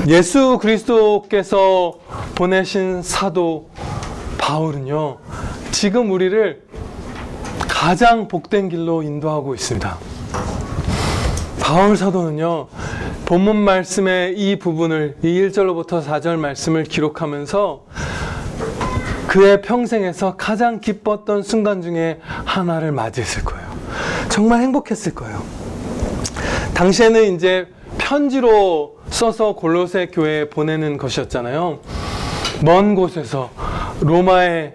예수 그리스도께서 보내신 사도 바울은요, 지금 우리를 가장 복된 길로 인도하고 있습니다. 바울 사도는요, 본문 말씀의 이 부분을, 이 1절로부터 4절 말씀을 기록하면서 그의 평생에서 가장 기뻤던 순간 중에 하나를 맞이했을 거예요. 정말 행복했을 거예요. 당시에는 이제 편지로 써서 골로새 교회에 보내는 것이었잖아요. 먼 곳에서 로마의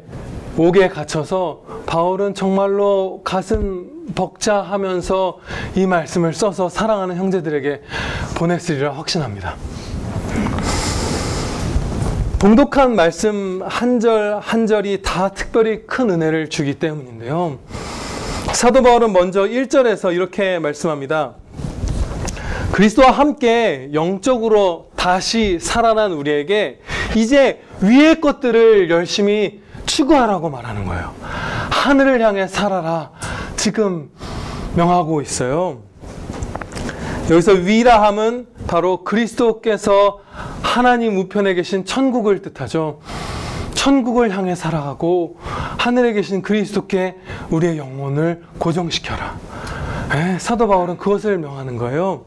옥에 갇혀서 바울은 정말로 가슴 벅차하면서 이 말씀을 써서 사랑하는 형제들에게 보냈으리라 확신합니다. 봉독한 말씀 한 절 한 절이 다 특별히 큰 은혜를 주기 때문인데요. 사도 바울은 먼저 1절에서 이렇게 말씀합니다. 그리스도와 함께 영적으로 다시 살아난 우리에게 이제 위의 것들을 열심히 추구하라고 말하는 거예요. 하늘을 향해 살아라, 지금 명하고 있어요. 여기서 위라 함은 바로 그리스도께서 하나님 우편에 계신 천국을 뜻하죠. 천국을 향해 살아가고 하늘에 계신 그리스도께 우리의 영혼을 고정시켜라. 사도 바울은 그것을 명하는 거예요.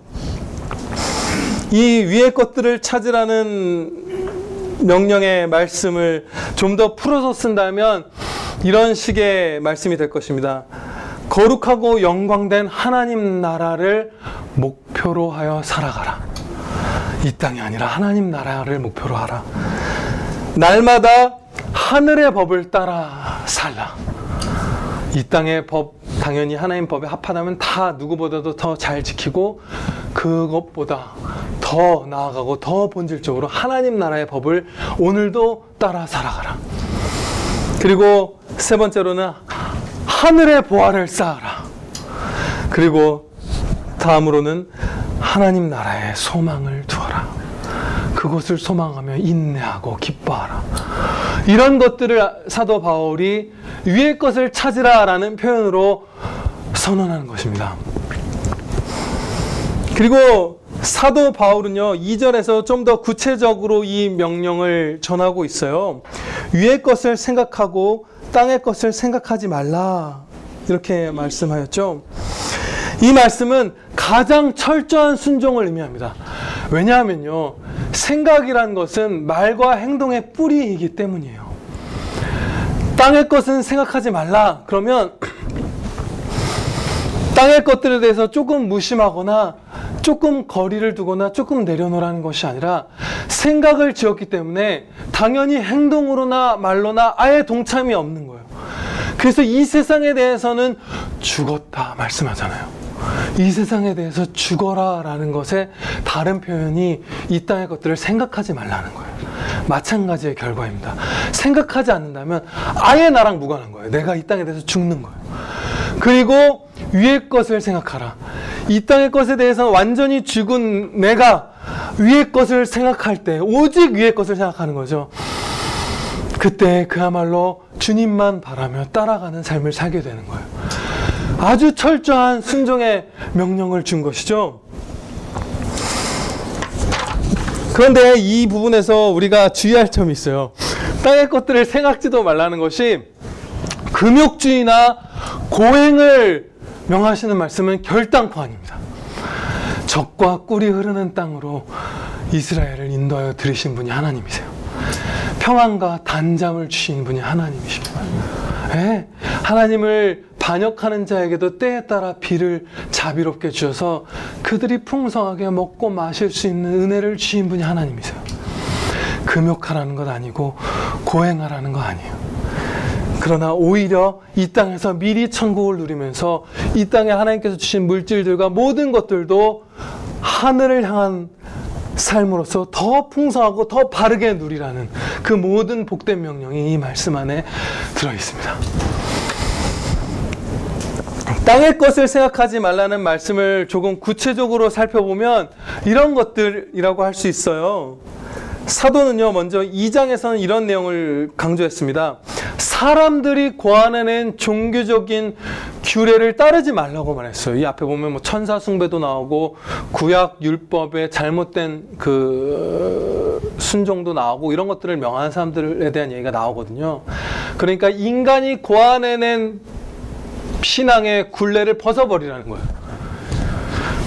이 위의 것들을 찾으라는 명령의 말씀을 좀 더 풀어서 쓴다면 이런 식의 말씀이 될 것입니다. 거룩하고 영광된 하나님 나라를 목표로 하여 살아가라. 이 땅이 아니라 하나님 나라를 목표로 하라. 날마다 하늘의 법을 따라 살라. 이 땅의 법, 당연히 하나님 법에 합하다면 다 누구보다도 더 잘 지키고, 그것보다 더 나아가고 더 본질적으로 하나님 나라의 법을 오늘도 따라 살아가라. 그리고 세 번째로는 하늘의 보화를 쌓아라. 그리고 다음으로는 하나님 나라의 소망을 두어라. 그것을 소망하며 인내하고 기뻐하라. 이런 것들을 사도 바울이 위의 것을 찾으라 라는 표현으로 선언하는 것입니다. 그리고 사도 바울은요, 2절에서 좀 더 구체적으로 이 명령을 전하고 있어요. 위의 것을 생각하고 땅의 것을 생각하지 말라, 이렇게 말씀하였죠. 이 말씀은 가장 철저한 순종을 의미합니다. 왜냐하면요, 생각이란 것은 말과 행동의 뿌리이기 때문이에요. 땅의 것은 생각하지 말라 그러면 땅의 것들에 대해서 조금 무심하거나 조금 거리를 두거나 조금 내려놓으라는 것이 아니라, 생각을 지었기 때문에 당연히 행동으로나 말로나 아예 동참이 없는 거예요. 그래서 이 세상에 대해서는 죽었다 말씀하잖아요. 이 세상에 대해서 죽어라 라는 것의 다른 표현이 이 땅의 것들을 생각하지 말라는 거예요. 마찬가지의 결과입니다. 생각하지 않는다면 아예 나랑 무관한 거예요. 내가 이 땅에 대해서 죽는 거예요. 그리고 위의 것을 생각하라. 이 땅의 것에 대해서 완전히 죽은 내가 위의 것을 생각할 때, 오직 위의 것을 생각하는 거죠. 그때 그야말로 주님만 바라며 따라가는 삶을 살게 되는 거예요. 아주 철저한 순종의 명령을 준 것이죠. 그런데 이 부분에서 우리가 주의할 점이 있어요. 땅의 것들을 생각지도 말라는 것이 금욕주의나 고행을 명하시는 말씀은 결단코 아닙니다. 젖과 꿀이 흐르는 땅으로 이스라엘을 인도하여 들이신 분이 하나님이세요. 평안과 단잠을 주신 분이 하나님이십니다. 하나님을 반역하는 자에게도 때에 따라 비를 자비롭게 주셔서 그들이 풍성하게 먹고 마실 수 있는 은혜를 주신 분이 하나님이세요. 금욕하라는 것 아니고 고행하라는 거 아니에요. 그러나 오히려 이 땅에서 미리 천국을 누리면서 이 땅에 하나님께서 주신 물질들과 모든 것들도 하늘을 향한 삶으로서 더 풍성하고 더 바르게 누리라는 그 모든 복된 명령이 이 말씀 안에 들어있습니다. 땅의 것을 생각하지 말라는 말씀을 조금 구체적으로 살펴보면 이런 것들이라고 할 수 있어요. 사도는요, 먼저 2장에서는 이런 내용을 강조했습니다. 사람들이 고안해낸 종교적인 규례를 따르지 말라고 말했어요. 이 앞에 보면 뭐 천사 숭배도 나오고 구약 율법의 잘못된 그 순종도 나오고 이런 것들을 명하는 사람들에 대한 얘기가 나오거든요. 그러니까 인간이 고안해낸 신앙의 굴레를 벗어버리라는 거예요.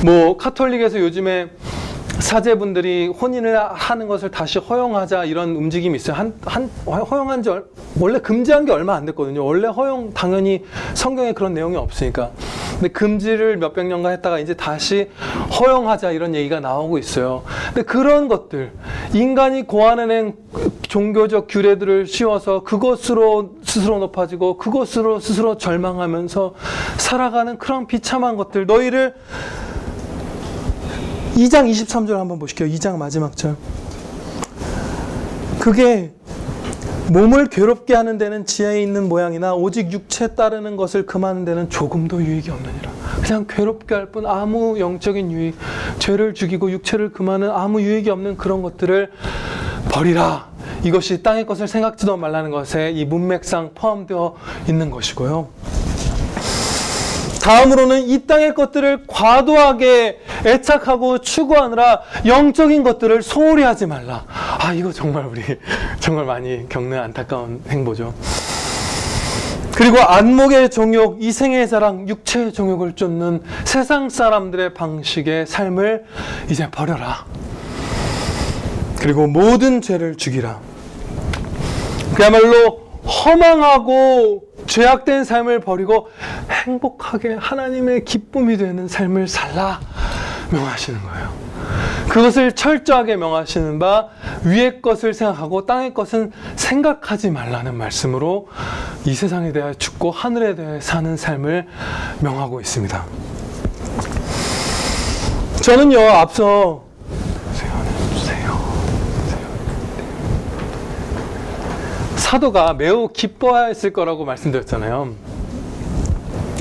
뭐 카톨릭에서 요즘에 사제분들이 혼인을 하는 것을 다시 허용하자 이런 움직임이 있어요. 허용한 지 원래 금지한 게 얼마 안 됐거든요. 원래 허용 당연히 성경에 그런 내용이 없으니까. 근데 금지를 몇백 년간 했다가 이제 다시 허용하자 이런 얘기가 나오고 있어요. 근데 그런 것들, 인간이 고안해낸 종교적 규례들을 씌워서 그것으로 스스로 높아지고 그것으로 스스로 절망하면서 살아가는 그런 비참한 것들, 너희를 2장 23절 한번 보실게요. 2장 마지막 절. 그게 몸을 괴롭게 하는 데는 지혜에 있는 모양이나 오직 육체 따르는 것을 금하는 데는 조금도 유익이 없느니라. 그냥 괴롭게 할 뿐 아무 영적인 유익, 죄를 죽이고 육체를 금하는 아무 유익이 없는 그런 것들을 버리라. 이것이 땅의 것을 생각지도 말라는 것에 이 문맥상 포함되어 있는 것이고요. 다음으로는 이 땅의 것들을 과도하게 애착하고 추구하느라 영적인 것들을 소홀히 하지 말라. 아, 이거 정말 우리 정말 많이 겪는 안타까운 행보죠. 그리고 안목의 정욕, 이생의 자랑, 육체의 정욕을 쫓는 세상 사람들의 방식의 삶을 이제 버려라. 그리고 모든 죄를 죽이라. 그야말로 허망하고 죄악된 삶을 버리고 행복하게 하나님의 기쁨이 되는 삶을 살라 명하시는 거예요. 그것을 철저하게 명하시는 바 위의 것을 생각하고 땅의 것은 생각하지 말라는 말씀으로 이 세상에 대하여 죽고 하늘에 대하여 사는 삶을 명하고 있습니다. 저는요, 앞서 사도가 매우 기뻐했을 거라고 말씀드렸잖아요.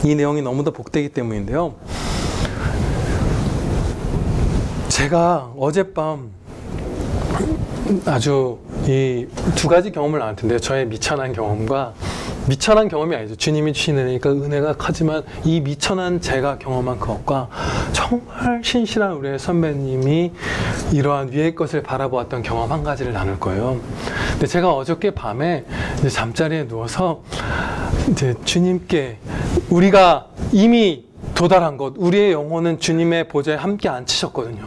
이 내용이 너무도 복되기 때문인데요. 제가 어젯밤 아주 이 두 가지 경험을 나눴는데요. 저의 미천한 경험과, 미천한 경험이 아니죠. 주님이 주시는 은혜니까 은혜가 크지만 이 미천한 제가 경험한 것과 정말 신실한 우리의 선배님이 이러한 위의 것을 바라보았던 경험 한 가지를 나눌 거예요. 근데 제가 어저께 밤에 이제 잠자리에 누워서 이제 주님께 우리가 이미 도달한 것, 우리의 영혼은 주님의 보좌에 함께 앉히셨거든요.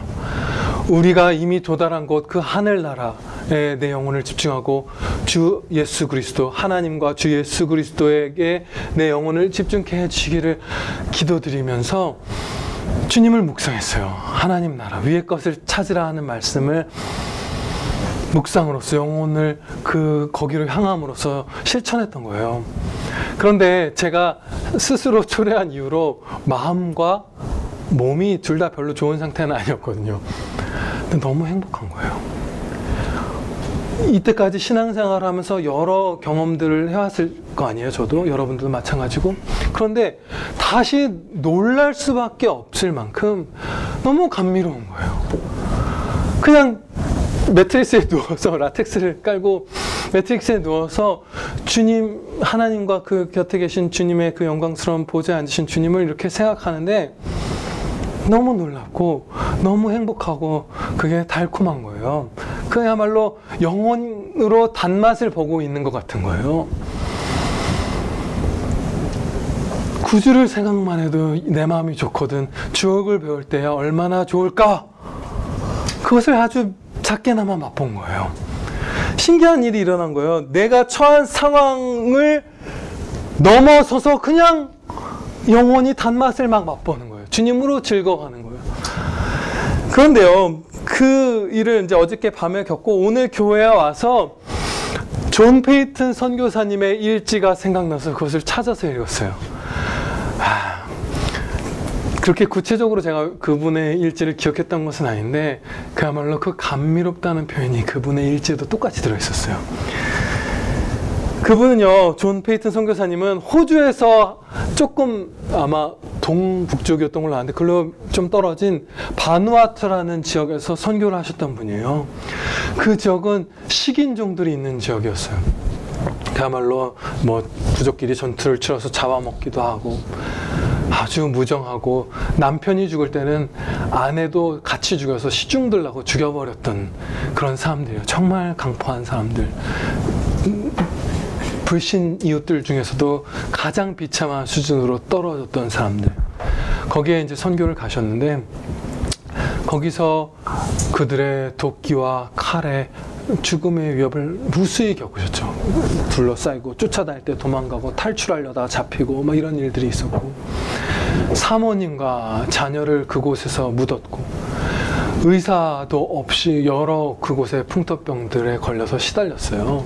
우리가 이미 도달한 곳, 그 하늘나라에 내 영혼을 집중하고 주 예수 그리스도, 하나님과 주 예수 그리스도에게 내 영혼을 집중케 해주시기를 기도드리면서 주님을 묵상했어요. 하나님 나라, 위의 것을 찾으라 하는 말씀을 묵상으로서 영혼을 거기로 향함으로써 실천했던 거예요. 그런데 제가 스스로 초래한 이후로 마음과 몸이 둘 다 별로 좋은 상태는 아니었거든요. 근데 너무 행복한 거예요. 이때까지 신앙생활을 하면서 여러 경험들을 해왔을 거 아니에요. 저도, 여러분들도 마찬가지고. 그런데 다시 놀랄 수밖에 없을 만큼 너무 감미로운 거예요. 그냥 매트리스에 누워서, 라텍스를 깔고 매트릭스에 누워서 주님, 하나님과 그 곁에 계신 주님의 그 영광스러운 보좌에 앉으신 주님을 이렇게 생각하는데 너무 놀랍고 너무 행복하고 그게 달콤한 거예요. 그야말로 영혼으로 단맛을 보고 있는 것 같은 거예요. 구주를 생각만 해도 내 마음이 좋거든. 주옥을 배울 때야 얼마나 좋을까? 그것을 아주 작게나마 맛본 거예요. 신기한 일이 일어난 거예요. 내가 처한 상황을 넘어서서 그냥 영혼이 단맛을 막 맛보는 거예요. 주님으로 즐거워하는 거예요. 그런데요, 그 일을 이제 어저께 밤에 겪고 오늘 교회에 와서 존 페이튼 선교사님의 일지가 생각나서 그것을 찾아서 읽었어요. 그렇게 구체적으로 제가 그분의 일지를 기억했던 것은 아닌데 그야말로 그 감미롭다는 표현이 그분의 일지에도 똑같이 들어있었어요. 그분은요, 존 페이튼 선교사님은 호주에서 조금 아마 동북쪽이었던 걸로 아는데 그걸로 좀 떨어진 바누아투라는 지역에서 선교를 하셨던 분이에요. 그 지역은 식인종들이 있는 지역이었어요. 그야말로 뭐 부족끼리 전투를 치러서 잡아먹기도 하고 아주 무정하고, 남편이 죽을 때는 아내도 같이 죽여서 시중들라고 죽여버렸던 그런 사람들이에요. 정말 강포한 사람들. 불신 이웃들 중에서도 가장 비참한 수준으로 떨어졌던 사람들. 거기에 이제 선교를 가셨는데, 거기서 그들의 도끼와 칼에 죽음의 위협을 무수히 겪으셨죠. 둘러싸이고 쫓아다닐 때 도망가고 탈출하려다가 잡히고 막 이런 일들이 있었고, 사모님과 자녀를 그곳에서 묻었고, 의사도 없이 여러 그곳의 풍토병들에 걸려서 시달렸어요.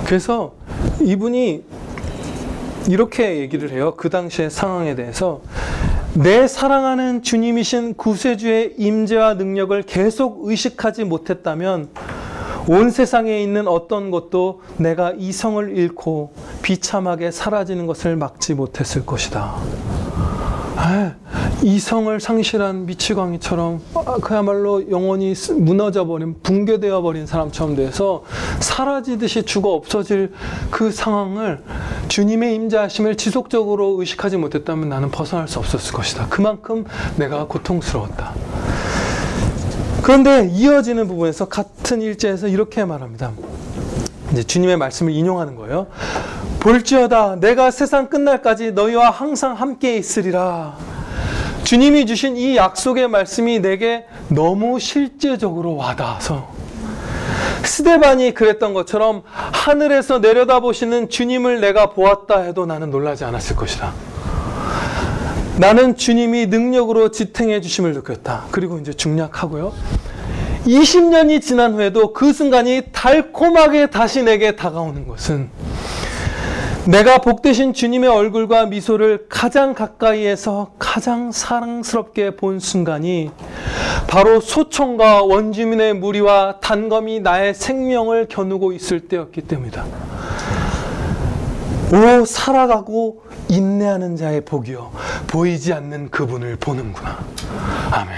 그래서 이분이 이렇게 얘기를 해요. 그 당시의 상황에 대해서. 내 사랑하는 주님이신 구세주의 임재와 능력을 계속 의식하지 못했다면 온 세상에 있는 어떤 것도 내가 이성을 잃고 비참하게 사라지는 것을 막지 못했을 것이다. 이성을 상실한 미치광이처럼 그야말로 영혼이 무너져버린, 붕괴되어버린 사람처럼 돼서 사라지듯이 죽어 없어질 그 상황을 주님의 임재하심을 지속적으로 의식하지 못했다면 나는 벗어날 수 없었을 것이다. 그만큼 내가 고통스러웠다. 그런데 이어지는 부분에서 같은 1절에서 이렇게 말합니다. 이제 주님의 말씀을 인용하는 거예요. 볼지어다 내가 세상 끝날까지 너희와 항상 함께 있으리라. 주님이 주신 이 약속의 말씀이 내게 너무 실제적으로 와닿아서, 스데반이 그랬던 것처럼 하늘에서 내려다보시는 주님을 내가 보았다 해도 나는 놀라지 않았을 것이다. 나는 주님이 능력으로 지탱해 주심을 느꼈다. 그리고 이제 중략하고요. 20년이 지난 후에도 그 순간이 달콤하게 다시 내게 다가오는 것은, 내가 복되신 주님의 얼굴과 미소를 가장 가까이에서 가장 사랑스럽게 본 순간이 바로 소총과 원주민의 무리와 단검이 나의 생명을 겨누고 있을 때였기 때문이다. 오, 살아가고 인내하는 자의 복이요, 보이지 않는 그분을 보는구나. 아멘.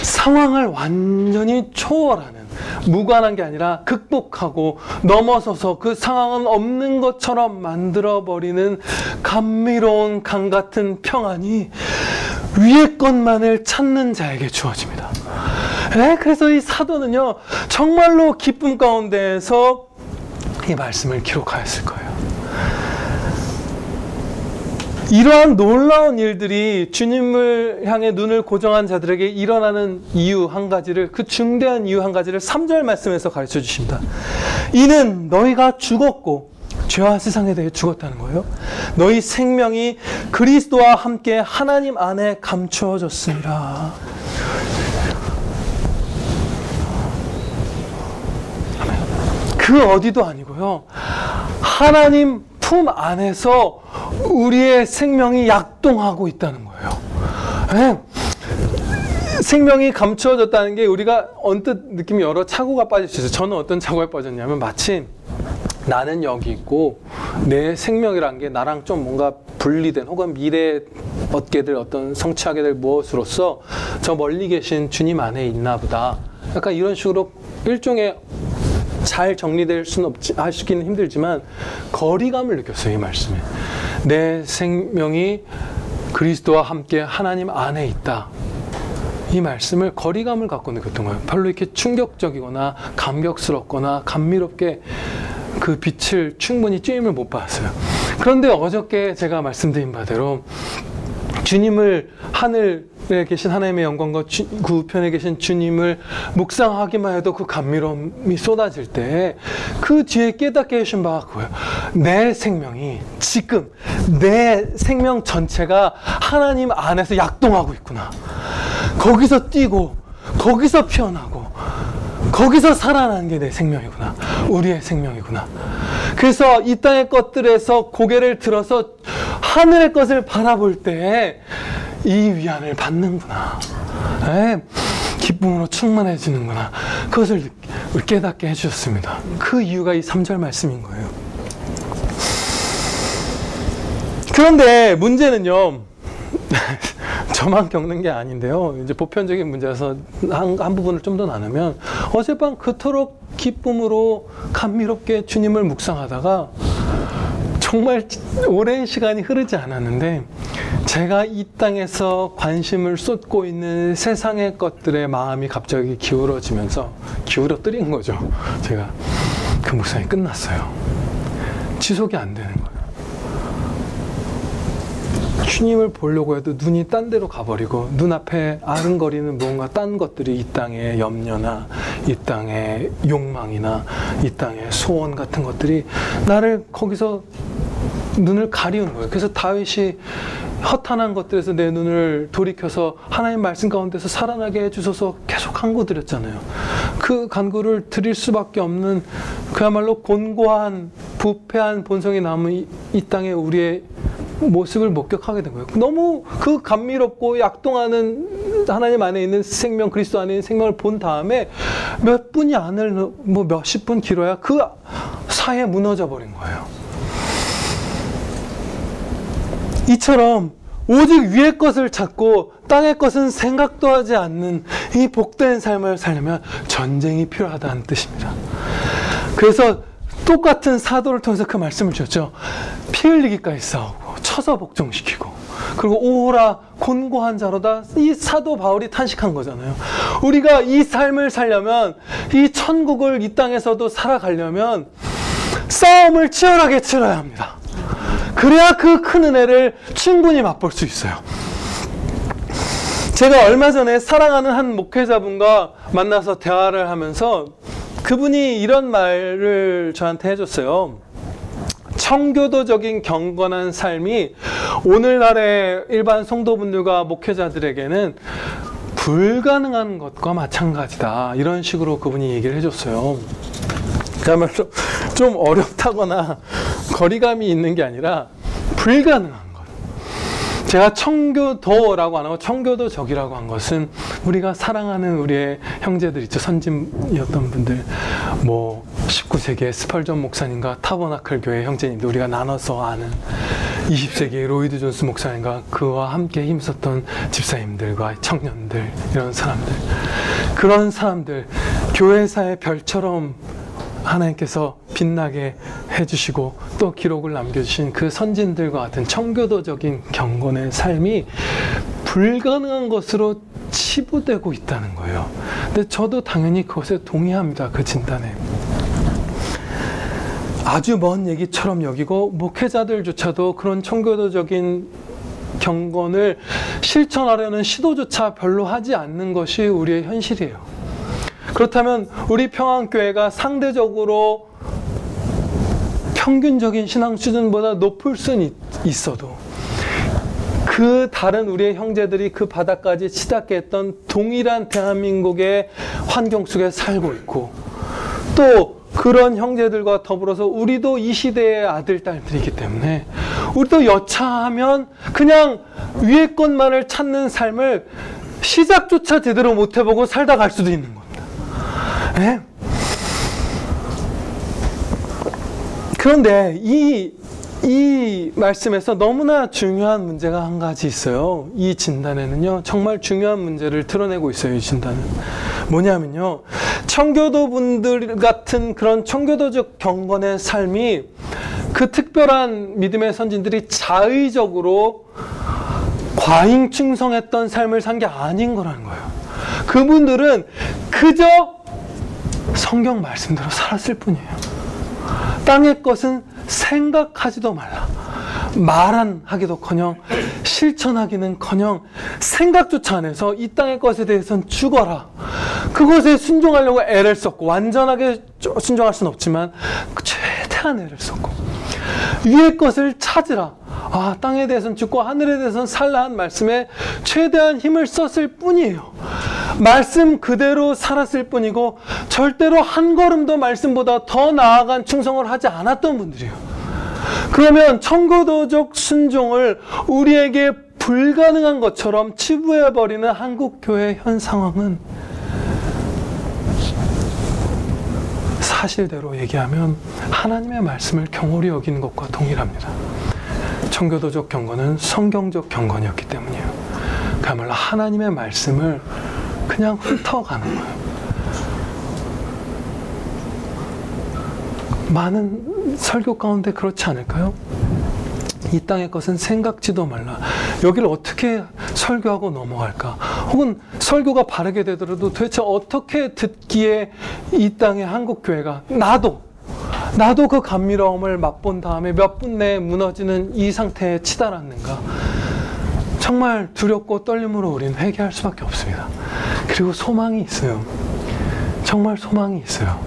상황을 완전히 초월하는, 무관한 게 아니라 극복하고 넘어서서 그 상황은 없는 것처럼 만들어버리는 감미로운 강 같은 평안이 위의 것만을 찾는 자에게 주어집니다. 그래서 이 사도는요, 정말로 기쁨 가운데에서 이 말씀을 기록하였을 거예요. 이러한 놀라운 일들이 주님을 향해 눈을 고정한 자들에게 일어나는 이유 한 가지를, 그 중대한 이유 한 가지를 3절 말씀에서 가르쳐 주십니다. 이는 너희가 죽었고, 죄와 세상에 대해 죽었다는 거예요. 너희 생명이 그리스도와 함께 하나님 안에 감추어졌습니다. 그 어디도 아니고요, 하나님 품 안에서 우리의 생명이 약동하고 있다는 거예요. 생명이 감추어졌다는 게 우리가 언뜻 느낌이 여러 차고가 빠질 수 있어요. 저는 어떤 차고에 빠졌냐면, 마치 나는 여기 있고 내 생명이란 게 나랑 좀 뭔가 분리된, 혹은 미래에 얻게 될 어떤 성취하게 될 무엇으로서 저 멀리 계신 주님 안에 있나 보다. 약간 이런 식으로 일종의 잘 정리될 수는 없지, 하시기는 힘들지만 거리감을 느꼈어요, 이 말씀에. 내 생명이 그리스도와 함께 하나님 안에 있다. 이 말씀을 거리감을 갖고 느꼈던 거예요. 별로 이렇게 충격적이거나 감격스럽거나 감미롭게 그 빛을 충분히 쬐임을 못 받았어요. 그런데 어저께 제가 말씀드린 바대로 주님을, 하늘에 계신 하나님의 영광과 그 우편에 계신 주님을 묵상하기만 해도 그 감미로움이 쏟아질 때 그 뒤에 깨닫게 해주신 바가 그거예요. 내 생명이 지금, 내 생명 전체가 하나님 안에서 약동하고 있구나. 거기서 뛰고 거기서 피어나고 거기서 살아나는 게 내 생명이구나. 우리의 생명이구나. 그래서 이 땅의 것들에서 고개를 들어서 하늘의 것을 바라볼 때 이 위안을 받는구나. 기쁨으로 충만해지는구나. 그것을 깨닫게 해주셨습니다. 그 이유가 이 3절 말씀인 거예요. 그런데 문제는요, 저만 겪는 게 아닌데요. 이제 보편적인 문제라서 한 부분을 좀 더 나누면, 어젯밤 그토록 기쁨으로 감미롭게 주님을 묵상하다가 정말 오랜 시간이 흐르지 않았는데 제가 이 땅에서 관심을 쏟고 있는 세상의 것들의 마음이 갑자기 기울어뜨린 거죠. 제가 그 묵상이 끝났어요. 지속이 안 되는 거예요. 주님을 보려고 해도 눈이 딴 데로 가버리고 눈앞에 아른거리는 뭔가 딴 것들이 이 땅의 염려나 이 땅의 욕망이나 이 땅의 소원 같은 것들이 나를 거기서 눈을 가리우는 거예요. 그래서 다윗이 허탄한 것들에서 내 눈을 돌이켜서 하나님 말씀 가운데서 살아나게 해주셔서 계속 간구 드렸잖아요. 그 간구를 드릴 수밖에 없는 그야말로 곤고한 부패한 본성이 남은 이 땅에 우리의 모습을 목격하게 된 거예요. 너무 그 감미롭고 약동하는 하나님 안에 있는 생명, 그리스도 안에 있는 생명을 본 다음에 몇 분이 몇십 분 길어야 그 사이에 무너져 버린 거예요. 이처럼 오직 위의 것을 찾고 땅의 것은 생각도 하지 않는 이 복된 삶을 살려면 전쟁이 필요하다는 뜻입니다. 그래서 똑같은 사도를 통해서 그 말씀을 주셨죠. 피 흘리기까지 싸우고 쳐서 복종시키고 그리고 오호라 곤고한 자로다. 이 사도 바울이 탄식한 거잖아요. 우리가 이 삶을 살려면 이 천국을 이 땅에서도 살아가려면 싸움을 치열하게 치러야 합니다. 그래야 그 큰 은혜를 충분히 맛볼 수 있어요. 제가 얼마 전에 사랑하는 한 목회자분과 만나서 대화를 하면서 그분이 이런 말을 저한테 해줬어요. 청교도적인 경건한 삶이 오늘날의 일반 성도분들과 목회자들에게는 불가능한 것과 마찬가지다. 이런 식으로 그분이 얘기를 해줬어요. 그야말로 좀 어렵다거나 거리감이 있는 게 아니라 불가능한 것. 제가 청교도라고 안 하고 청교도적이라고 한 것은 우리가 사랑하는 우리의 형제들 있죠. 선진이었던 분들, 19세기의 스펄전 목사님과 타버나클 교회 형제님들, 우리가 나눠서 아는 20세기의 로이드 존스 목사님과 그와 함께 힘썼던 집사님들과 청년들, 이런 사람들, 그런 사람들, 교회사의 별처럼 하나님께서 빛나게 해주시고 또 기록을 남겨주신 그 선진들과 같은 청교도적인 경건의 삶이 불가능한 것으로 치부되고 있다는 거예요. 근데 저도 당연히 그것에 동의합니다. 그 진단에. 아주 먼 얘기처럼 여기고 목회자들조차도 그런 청교도적인 경건을 실천하려는 시도조차 별로 하지 않는 것이 우리의 현실이에요. 그렇다면 우리 평안교회가 상대적으로 평균적인 신앙 수준보다 높을 수는 있어도 그 다른 우리의 형제들이 그 바닥까지 치닫게 했던 동일한 대한민국의 환경 속에 살고 있고 또 그런 형제들과 더불어서 우리도 이 시대의 아들, 딸들이기 때문에 우리도 여차하면 그냥 위의 것만을 찾는 삶을 시작조차 제대로 못 해보고 살다 갈 수도 있는 겁니다. 네? 그런데 이 말씀에서 너무나 중요한 문제가 한 가지 있어요. 이 진단에는요, 정말 중요한 문제를 드러내고 있어요. 이 진단은 뭐냐면요, 청교도 분들 같은 그런 청교도적 경건의 삶이 그 특별한 믿음의 선진들이 자의적으로 과잉 충성했던 삶을 산 게 아닌 거라는 거예요. 그분들은 그저 성경 말씀대로 살았을 뿐이에요. 땅의 것은 생각하지도 말라. 말하기도커녕 실천하기는커녕 생각조차 안 해서 이 땅의 것에 대해서는 죽어라. 그것에 순종하려고 애를 썼고, 완전하게 순종할 수는 없지만 최대한 애를 썼고, 위의 것을 찾으라. 아, 땅에 대해서는 죽고 하늘에 대해서는 살라 한 말씀에 최대한 힘을 썼을 뿐이에요. 말씀 그대로 살았을 뿐이고 절대로 한 걸음도 말씀보다 더 나아간 충성을 하지 않았던 분들이에요. 그러면 청교도적 순종을 우리에게 불가능한 것처럼 치부해버리는 한국교회의 현 상황은 사실대로 얘기하면 하나님의 말씀을 경홀히 여기는 것과 동일합니다. 청교도적 경건은 성경적 경건이었기 때문이에요. 그야말로 하나님의 말씀을 그냥 훑어가는 거예요. 많은 설교 가운데 그렇지 않을까요? 이 땅의 것은 생각지도 말라. 여기를 어떻게 설교하고 넘어갈까? 혹은 설교가 바르게 되더라도 도대체 어떻게 듣기에 이 땅의 한국교회가 나도 그 감미로움을 맛본 다음에 몇 분 내에 무너지는 이 상태에 치달았는가? 정말 두렵고 떨림으로 우리는 회개할 수밖에 없습니다. 그리고 소망이 있어요. 정말 소망이 있어요.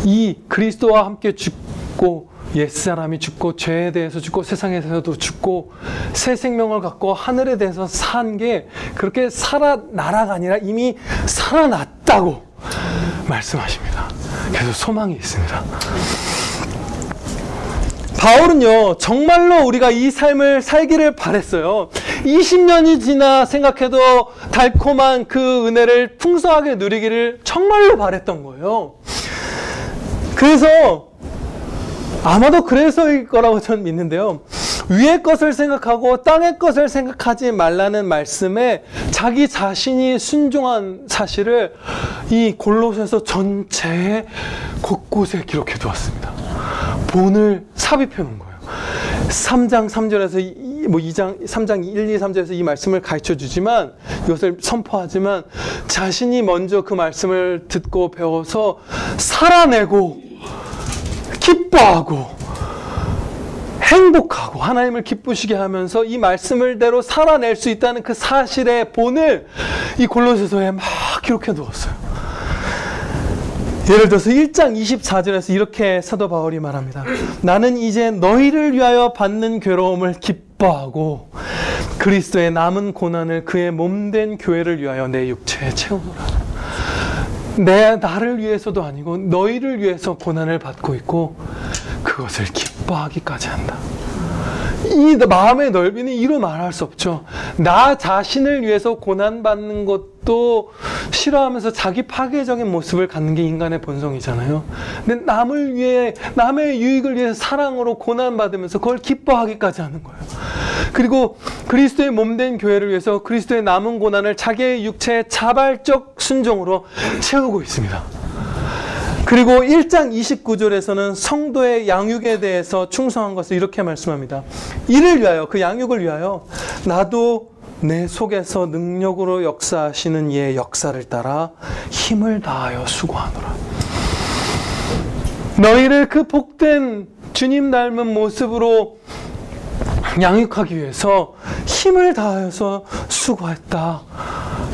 이 그리스도와 함께 죽고 옛사람이 죽고 죄에 대해서 죽고 세상에 대해서도 죽고 새 생명을 갖고 하늘에 대해서 산 게 그렇게 살아나라가 아니라 이미 살아났다고 말씀하십니다. 그래서 소망이 있습니다. 바울은요, 정말로 우리가 이 삶을 살기를 바랬어요. 20년이 지나 생각해도 달콤한 그 은혜를 풍성하게 누리기를 정말로 바랬던 거예요. 그래서 아마도 그래서일 거라고 저는 믿는데요. 위의 것을 생각하고 땅의 것을 생각하지 말라는 말씀에 자기 자신이 순종한 사실을 이 골로새서 전체에 곳곳에 기록해 두었습니다. 본을 삽입해 놓은 거예요. 3장 3절에서 3장 1, 2, 3절에서 이 말씀을 가르쳐 주지만, 이것을 선포하지만 자신이 먼저 그 말씀을 듣고 배워서 살아내고 기뻐하고 행복하고 하나님을 기쁘시게 하면서 이 말씀을 대로 살아낼 수 있다는 그 사실의 본을 이 골로새서에 막 기록해 두었어요. 예를 들어서 1장 24절에서 이렇게 사도 바울이 말합니다. 나는 이제 너희를 위하여 받는 괴로움을 기뻐하고 그리스도의 남은 고난을 그의 몸된 교회를 위하여 내 육체에 채우노라. 나를 위해서도 아니고 너희를 위해서 고난을 받고 있고 그것을 기뻐하기까지 한다. 이 마음의 넓이는 이루 말할 수 없죠. 나 자신을 위해서 고난받는 것도 싫어하면서 자기 파괴적인 모습을 갖는 게 인간의 본성이잖아요. 근데 남을 위해, 남의 유익을 위해서 사랑으로 고난받으면서 그걸 기뻐하기까지 하는 거예요. 그리고 그리스도의 몸된 교회를 위해서 그리스도의 남은 고난을 자기의 육체의 자발적 순종으로 채우고 있습니다. 그리고 1장 29절에서는 성도의 양육에 대해서 충성한 것을 이렇게 말씀합니다. 이를 위하여, 그 양육을 위하여 나도 내 속에서 능력으로 역사하시는 이의 역사를 따라 힘을 다하여 수고하노라. 너희를 그 복된 주님 닮은 모습으로 양육하기 위해서 힘을 다하여서 수고했다.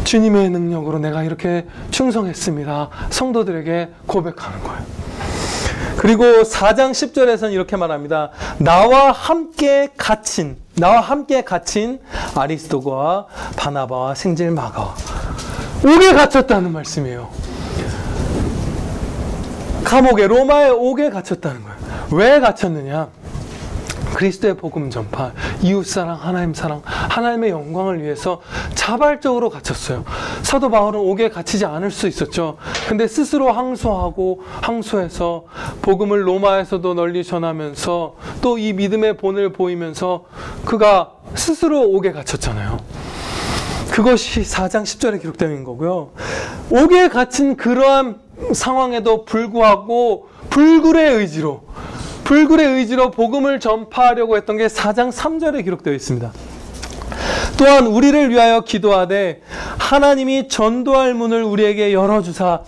주님의 능력으로 내가 이렇게 충성했습니다. 성도들에게 고백하는 거예요. 그리고 4장 10절에서는 이렇게 말합니다. 나와 함께 갇힌 아리스도거와 바나바와 생질 마가와 옥에 갇혔다는 말씀이에요. 감옥에, 로마에 옥에 갇혔다는 거예요. 왜 갇혔느냐? 그리스도의 복음 전파, 이웃사랑, 하나님 사랑, 하나님의 영광을 위해서 자발적으로 갇혔어요. 사도 바울은 옥에 갇히지 않을 수 있었죠. 근데 스스로 항소해서 복음을 로마에서도 널리 전하면서 또 이 믿음의 본을 보이면서 그가 스스로 옥에 갇혔잖아요. 그것이 4장 10절에 기록된 거고요. 옥에 갇힌 그러한 상황에도 불구하고 불굴의 의지로 복음을 전파하려고 했던 게 4장 3절에 기록되어 있습니다. 또한 우리를 위하여 기도하되 하나님이 전도할 문을 우리에게 열어주사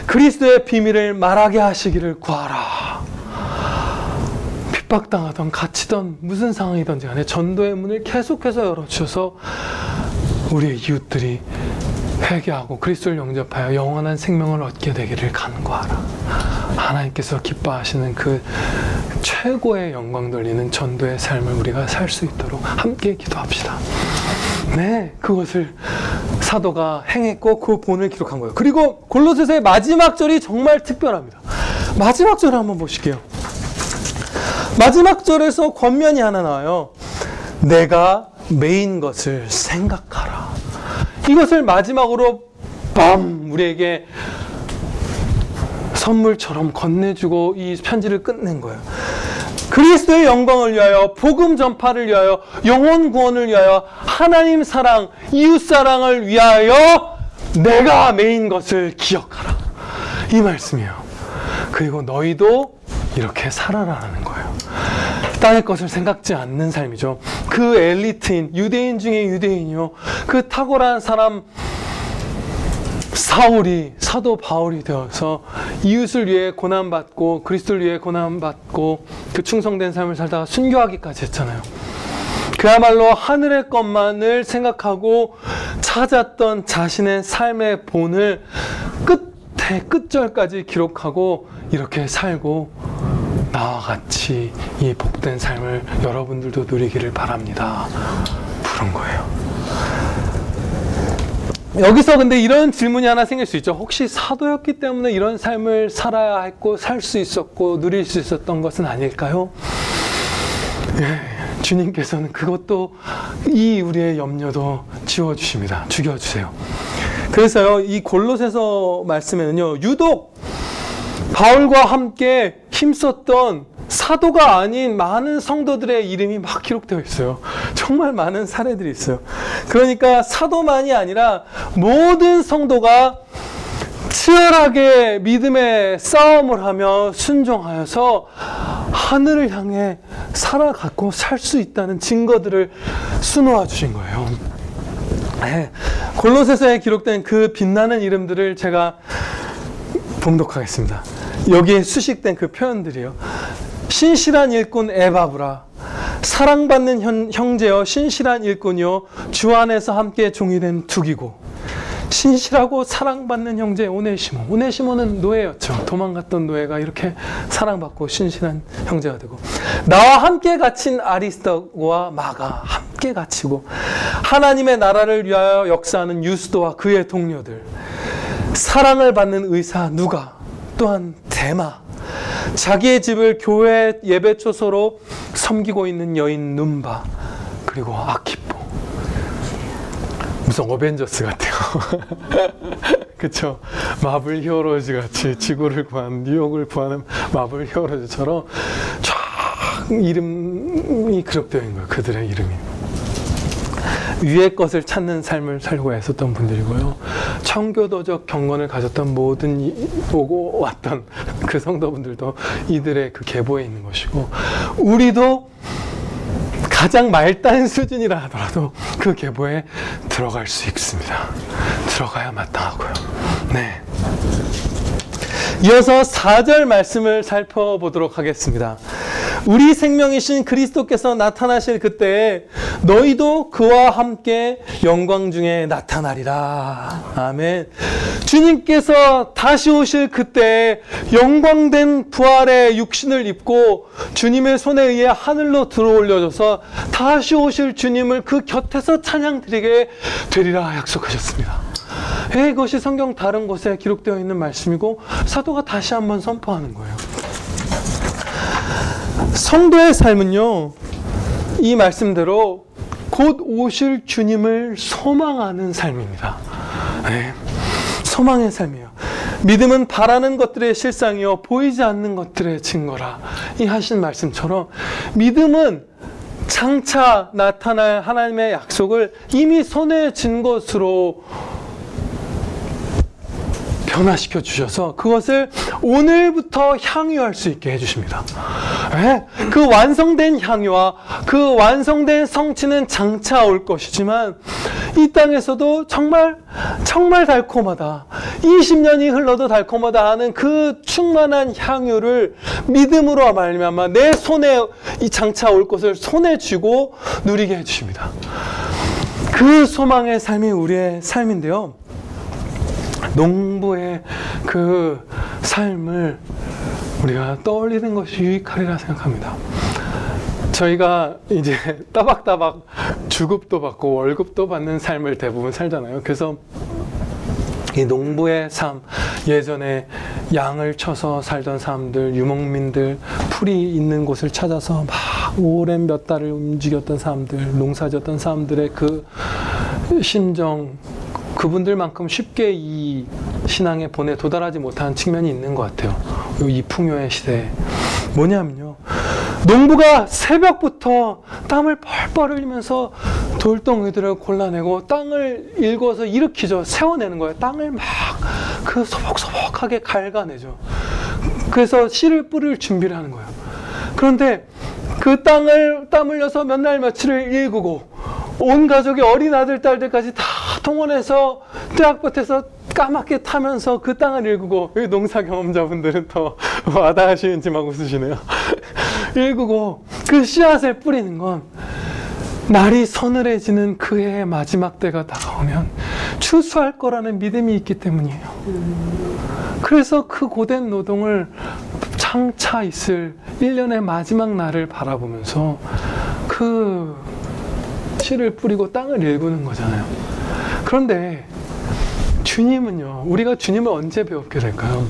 그리스도의 비밀을 말하게 하시기를 구하라. 핍박당하던 갇히던 무슨 상황이든지 간에 전도의 문을 계속해서 열어주셔서 우리의 이웃들이 회개하고 그리스도를 영접하여 영원한 생명을 얻게 되기를 간구하라. 하나님께서 기뻐하시는 그 최고의 영광 돌리는 전도의 삶을 우리가 살 수 있도록 함께 기도합시다. 네, 그것을 사도가 행했고 그 본을 기록한 거예요. 그리고 골로새서의 마지막 절이 정말 특별합니다. 마지막 절을 한번 보실게요. 마지막 절에서 권면이 하나 나와요. 내가 메인 것을 생각하라. 이것을 마지막으로 우리에게 선물처럼 건네주고 이 편지를 끝낸 거예요. 그리스도의 영광을 위하여, 복음 전파를 위하여, 영혼 구원을 위하여, 하나님 사랑, 이웃 사랑을 위하여 내가 메인 것을 기억하라. 이 말씀이에요. 그리고 너희도 이렇게 살아라라는 거예요. 땅의 것을 생각지 않는 삶이죠. 그 엘리트인, 유대인 중에 유대인이요, 그 탁월한 사람 사울이 사도 바울이 되어서 이웃을 위해 고난받고 그리스도를 위해 고난받고 그 충성된 삶을 살다가 순교하기까지 했잖아요. 그야말로 하늘의 것만을 생각하고 찾았던 자신의 삶의 본을 끝절까지 기록하고 이렇게 살고 나와 같이 이 복된 삶을 여러분들도 누리기를 바랍니다. 부른 거예요. 여기서 근데 이런 질문이 하나 생길 수 있죠. 혹시 사도였기 때문에 이런 삶을 살아야 했고 살 수 있었고 누릴 수 있었던 것은 아닐까요? 예, 주님께서는 그것도 이 우리의 염려도 지워주십니다. 죽여주세요. 그래서요, 이 골로새서 말씀에는요, 유독 바울과 함께 힘썼던 사도가 아닌 많은 성도들의 이름이 막 기록되어 있어요. 정말 많은 사례들이 있어요. 그러니까 사도만이 아니라 모든 성도가 치열하게 믿음의 싸움을 하며 순종하여서 하늘을 향해 살아가고 살 수 있다는 증거들을 수놓아 주신 거예요. 네, 골로새서에 기록된 그 빛나는 이름들을 제가 봉독하겠습니다. 여기에 수식된 그 표현들이요. 신실한 일꾼 에바브라, 사랑받는 형제여 신실한 일꾼이요 주 안에서 함께 종이된 두기고, 신실하고 사랑받는 형제 오네시모. 오네시모는 노예였죠. 도망갔던 노예가 이렇게 사랑받고 신실한 형제가 되고, 나와 함께 갇힌 아리스도와 마가 함께 갇히고, 하나님의 나라를 위하여 역사하는 유스도와 그의 동료들, 사랑을 받는 의사 누가, 또한 데마, 자기의 집을 교회 예배 초소로 섬기고 있는 여인 눈바, 그리고 아키포. 무슨 어벤져스 같아요. 그쵸? 마블 히어로즈 같이 지구를 구하는, 뉴욕을 구하는 마블 히어로즈처럼 쫙 이름이 기록되어 있는 거예요. 그들의 이름이. 위의 것을 찾는 삶을 살고 애썼던 분들이고요. 청교도적 경건을 가졌던 모든 보고 왔던 그 성도분들도 이들의 그 계보에 있는 것이고, 우리도 가장 말단 수준이라 하더라도 그 계보에 들어갈 수 있습니다. 들어가야 마땅하고요. 네. 이어서 4절 말씀을 살펴보도록 하겠습니다. 우리 생명이신 그리스도께서 나타나실 그때에 너희도 그와 함께 영광 중에 나타나리라. 아멘. 주님께서 다시 오실 그때에 영광된 부활의 육신을 입고 주님의 손에 의해 하늘로 들어올려져서 다시 오실 주님을 그 곁에서 찬양드리게 되리라 약속하셨습니다. 이것이 성경 다른 곳에 기록되어 있는 말씀이고 사도가 다시 한번 선포하는 거예요. 성도의 삶은요, 이 말씀대로 곧 오실 주님을 소망하는 삶입니다. 네, 소망의 삶이에요. 믿음은 바라는 것들의 실상이요 보이지 않는 것들의 증거라. 이 하신 말씀처럼 믿음은 장차 나타날 하나님의 약속을 이미 손에 쥔 것으로 변화시켜 주셔서 그것을 오늘부터 향유할 수 있게 해주십니다. 네? 그 완성된 향유와 그 완성된 성취는 장차 올 것이지만 이 땅에서도 정말 달콤하다, 20년이 흘러도 달콤하다 하는 그 충만한 향유를 믿음으로 말미암아 내 손에 이 장차 올 것을 손에 쥐고 누리게 해주십니다. 그 소망의 삶이 우리의 삶인데요, 농부의 그 삶을 우리가 떠올리는 것이 유익하리라 생각합니다. 저희가 이제 따박따박 주급도 받고 월급도 받는 삶을 대부분 살잖아요. 그래서 이 농부의 삶, 예전에 양을 쳐서 살던 사람들, 유목민들, 풀이 있는 곳을 찾아서 막 오랜 몇 달을 움직였던 사람들, 농사졌던 사람들의 그 심정, 그분들만큼 쉽게 이 신앙의 본에 도달하지 못한 측면이 있는 것 같아요. 이 풍요의 시대에. 뭐냐면요, 농부가 새벽부터 땀을 뻘뻘 흘리면서 돌덩이들을 골라내고 땅을 일궈서 일으키죠. 세워내는 거예요. 땅을 막 그 소복소복하게 갉아내죠. 그래서 씨를 뿌릴 준비를 하는 거예요. 그런데 그 땅을 땀 흘려서 몇 날 며칠을 일구고 온 가족이 어린 아들, 딸들까지 다 동원해서 떼약볕에서 까맣게 타면서 그 땅을 일구고, 농사 경험자분들은 더 와닿으시는지 막 웃으시네요. 일구고 그 씨앗을 뿌리는 건 날이 서늘해지는 그 해의 마지막 때가 다가오면 추수할 거라는 믿음이 있기 때문이에요. 그래서 그 고된 노동을 장차 있을 1년의 마지막 날을 바라보면서 그 씨를 뿌리고 땅을 일구는 거잖아요. 그런데 주님은요, 우리가 주님을 언제 배웁게 될까요?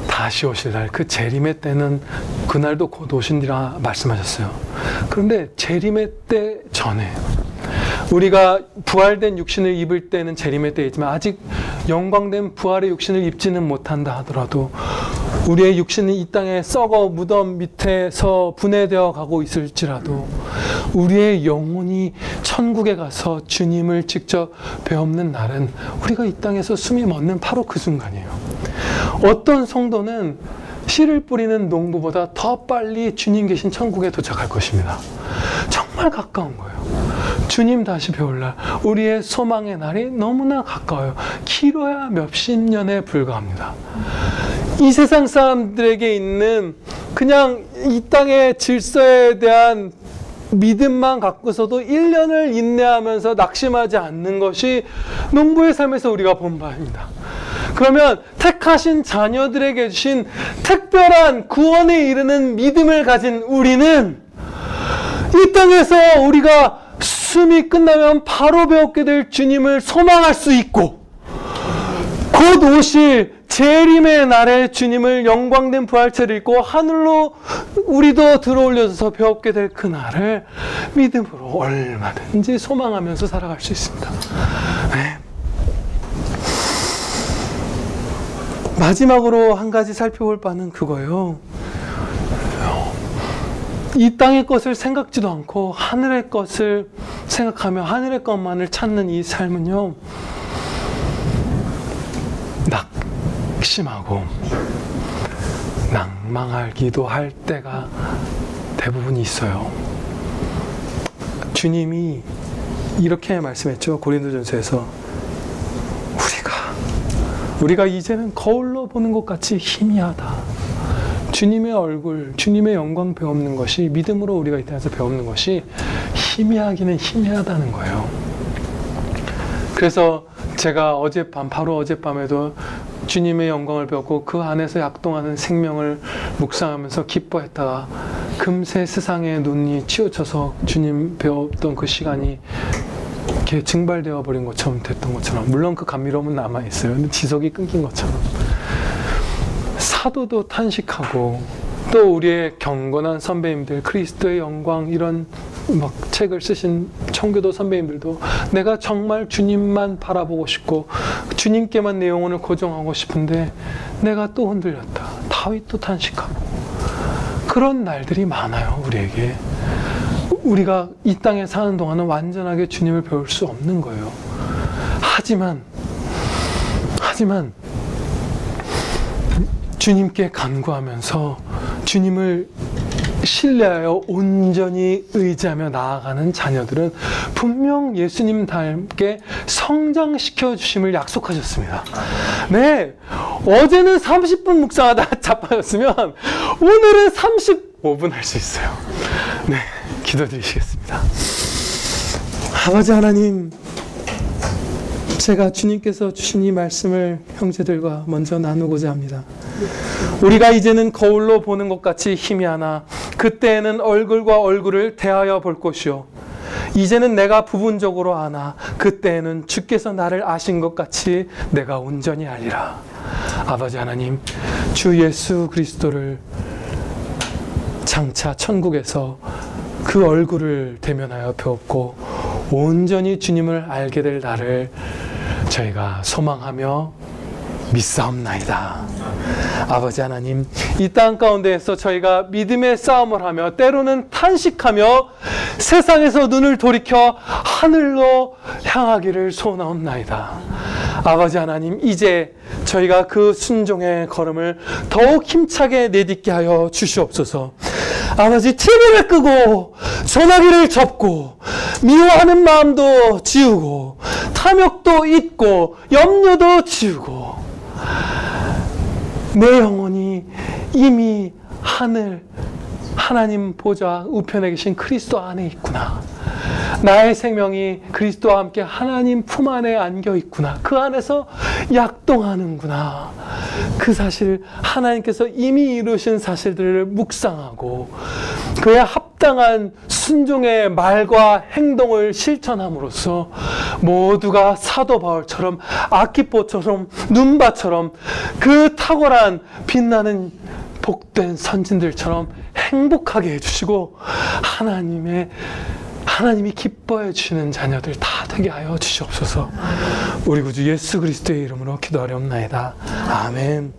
다시 오실 날, 그 재림의 때는 그날도 곧 오신이라 말씀하셨어요. 그런데 재림의 때 전에, 우리가 부활된 육신을 입을 때는 재림의 때이지만 아직 영광된 부활의 육신을 입지는 못한다 하더라도 우리의 육신이 이 땅에 썩어 무덤 밑에서 분해되어 가고 있을지라도 우리의 영혼이 천국에 가서 주님을 직접 배움는 날은 우리가 이 땅에서 숨이 멎는 바로 그 순간이에요. 어떤 성도는 씨를 뿌리는 농부보다 더 빨리 주님 계신 천국에 도착할 것입니다. 정말 가까운 거예요. 주님 다시 배울 날, 우리의 소망의 날이 너무나 가까워요. 길어야 몇십 년에 불과합니다. 이 세상 사람들에게 있는 그냥 이 땅의 질서에 대한 믿음만 갖고서도 1년을 인내하면서 낙심하지 않는 것이 농부의 삶에서 우리가 본 바입니다. 그러면 택하신 자녀들에게 주신 특별한 구원에 이르는 믿음을 가진 우리는 이 땅에서 우리가 숨이 끝나면 바로 배우게 될 주님을 소망할 수 있고, 곧 오실 재림의 날에 주님을 영광된 부활체를 입고 하늘로 우리도 들어올려져서 배우게 될 그 날을 믿음으로 얼마든지 소망하면서 살아갈 수 있습니다. 네. 마지막으로 한 가지 살펴볼 바는 그거예요. 이 땅의 것을 생각지도 않고 하늘의 것을 생각하며 하늘의 것만을 찾는 이 삶은요, 낙심하고 낭망하기도 할 때가 대부분 있어요. 주님이 이렇게 말씀했죠. 고린도전서에서 우리가 이제는 거울로 보는 것 같이 희미하다. 주님의 얼굴, 주님의 영광 배우는 것이, 믿음으로 우리가 이 땅에서 배우는 것이 희미하기는 희미하다는 거예요. 그래서 제가 바로 어젯밤에도 주님의 영광을 배웠고 그 안에서 약동하는 생명을 묵상하면서 기뻐했다가 금세 세상의 눈이 치우쳐서 주님 배웠던 그 시간이 이렇게 증발되어 버린 것처럼 됐던 것처럼, 물론 그 감미로움은 남아있어요. 근데 지속이 끊긴 것처럼 사도도 탄식하고, 또 우리의 경건한 선배님들, 그리스도의 영광 이런 막 책을 쓰신 청교도 선배님들도 내가 정말 주님만 바라보고 싶고 주님께만 내 영혼을 고정하고 싶은데 내가 또 흔들렸다. 다윗도 탄식하고, 그런 날들이 많아요. 우리에게. 우리가 이 땅에 사는 동안은 완전하게 주님을 배울 수 없는 거예요. 하지만 주님께 간구하면서 주님을 신뢰하여 온전히 의지하며 나아가는 자녀들은 분명 예수님 닮게 성장시켜 주심을 약속하셨습니다. 네, 어제는 30분 묵상하다 자빠졌으면 오늘은 35분 할 수 있어요. 네, 기도드리시겠습니다. 아버지 하나님, 제가 주님께서 주신 이 말씀을 형제들과 먼저 나누고자 합니다. 우리가 이제는 거울로 보는 것 같이 희미하나 그때에는 얼굴과 얼굴을 대하여 볼 것이요, 이제는 내가 부분적으로 아나 그때에는 주께서 나를 아신 것 같이 내가 온전히 알리라. 아버지 하나님, 주 예수 그리스도를 장차 천국에서 그 얼굴을 대면하여 배웠고 온전히 주님을 알게 될 날을 저희가 소망하며 믿사옵나이다. 아버지 하나님, 이 땅 가운데에서 저희가 믿음의 싸움을 하며 때로는 탄식하며 세상에서 눈을 돌이켜 하늘로 향하기를 소원하옵나이다. 아버지 하나님, 이제 저희가 그 순종의 걸음을 더욱 힘차게 내딛게 하여 주시옵소서. 아버지, TV를 끄고 전화기를 접고 미워하는 마음도 지우고 탐욕도 잊고 염려도 지우고 내 영혼이 이미 하나님 보좌 우편에 계신 그리스도 안에 있구나. 나의 생명이 그리스도와 함께 하나님 품 안에 안겨 있구나. 그 안에서 약동하는구나. 그 사실, 하나님께서 이미 이루신 사실들을 묵상하고 그에 합당한 순종의 말과 행동을 실천함으로써 모두가 사도 바울처럼, 아키포처럼, 눈바처럼 그 탁월한 빛나는 복된 선진들처럼 행복하게 해주시고 하나님이 기뻐해 주시는 자녀들 다 되게 하여 주시옵소서. 우리 구주 예수 그리스도의 이름으로 기도하렵나이다. 아멘.